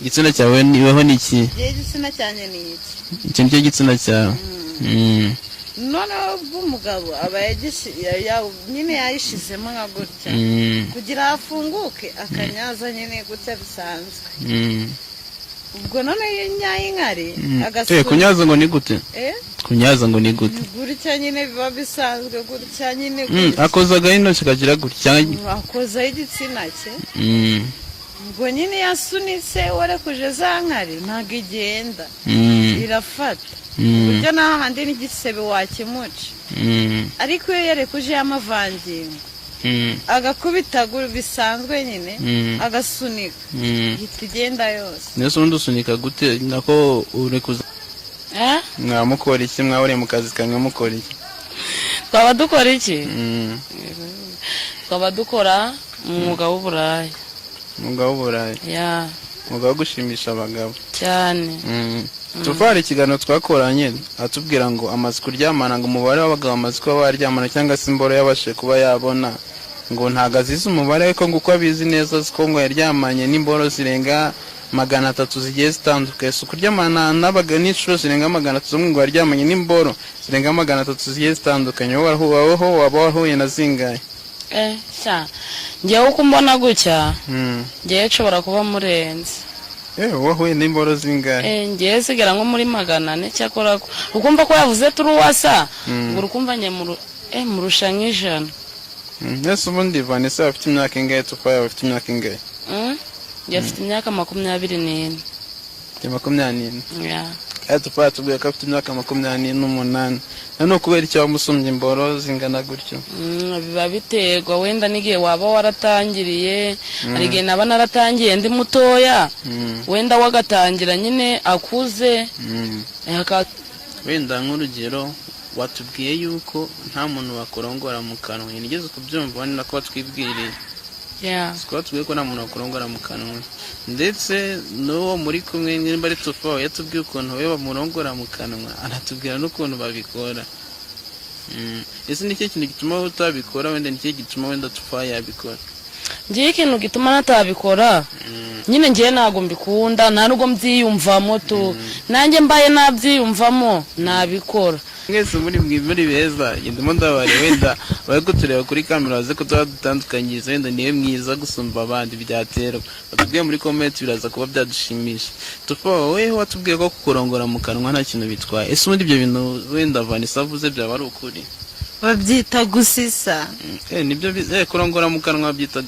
igitsina cyawe niweho niki? Igitsina cyane ni iki? Iki nicyo gitsina cyawe. Noneho bw'umugabo aba nyine yayishizemo nka gutya kugira afunguke akanyaza nyine gutya bisanzwe. Ubwo none nyaye inkari agasura kunyaza ngo ni gute? Kunyaza ngo ni gute? Gutya nyine biba bisanzwe gutya nyine akozaga intoki kagira gutya akoza igitsina cye. Ubwo nyine yasunitse warekuje za nkari ntago igenda irafata buryo n'ahandi n'igisebe wakimuca. Ariko iyo yarekuje y'amavangingo agakubita bisanzwe nyine agasunika ihita igenda yose. Nese undi usunika gute nako urekuza? Mwamukora iki? Mwahore mu kazi kamwe mukora iki? Twaba dukora iki? Twaba dukora umwuga w'uburaya. Umwuga w'uburaya? Ya. Umwuga wo gushimisha abagabo cyane. Tufari ikiganiro twakoranye atubwira ngo amaze kuryamana ngo umubare w'abagabo amaze kuba baryamana cyangwa se imboro yabashe kuba yabona ngo ntago azize umubare ariko ngo uko abizi neza ko ngo yaryamanye n'imboro zirenga 300 zigiye zitandukanye. So kuryamana n'abagabo n'inshuro zirenga 300 ngo yaryamanye n'imboro zirenga 300 zigiye zitandukanye. Wowe waba wahuye na zingahe? Sha ngewe uko mbona gutya ngewe nshobora kuba murenze. Wahuye n'imboro zingahe? Ngewe sigera nko muri 400 cyakora ukumva ko yavuze turuwasa ngo urukumva nye murusha nk'ijana. Nese ubundi Vanessa afite imyaka ingahe? Tufaye afite imyaka ingahe? Afite imyaka 24. 24? Ya. Tufaye tubwiye ko afite imyaka 28. None kubera icyo wamusumbye imboro zingana gutyo? Biba biterwa wenda n'igihe waba waratangiriye. Hari igihe naba naratangiye ndi mutoya wenda wagatangira nyine akuze. Wenda nk'urugero watubwiye yuko nta muntu wakorongora mu kanwa. Nigeze kubyumva wani nako twibwiriye. Twatubwiye ko nta muntu wakorongora mu kanwa ndetse n'uwo muri kumwe nimba ari Tufaye yatubwiye ukuntu we bamurongora mu kanwa anatubwira n'ukuntu babikora. Ese ni cyo kintu gituma utabikora wenda ni cyo gituma wenda Tufaye yabikora? Ngiye ikintu gituma natabikora nyine ngiye ntago mbikunda nta nubwo mbyiyumvamo tu nanjye mbaye nabyiyumvamo nabikora. Mwese muri beza ndimo ndabare wenda bari kutureba kuri kamera baze ko dutandukanyiriza wenda niwe mwiza gusumba abandi byaterwa. Batubwiye muri comment biraza kuba byadushimisha. Tufaye watubwiye ko kukurongora mu kanwa nta kintu bitwaye. Ese ubundi ibyo bintu wenda Vanessa avuze byaba ari ukuri? Babyita gusisa. Nibyo kurongora mu kanwa babyita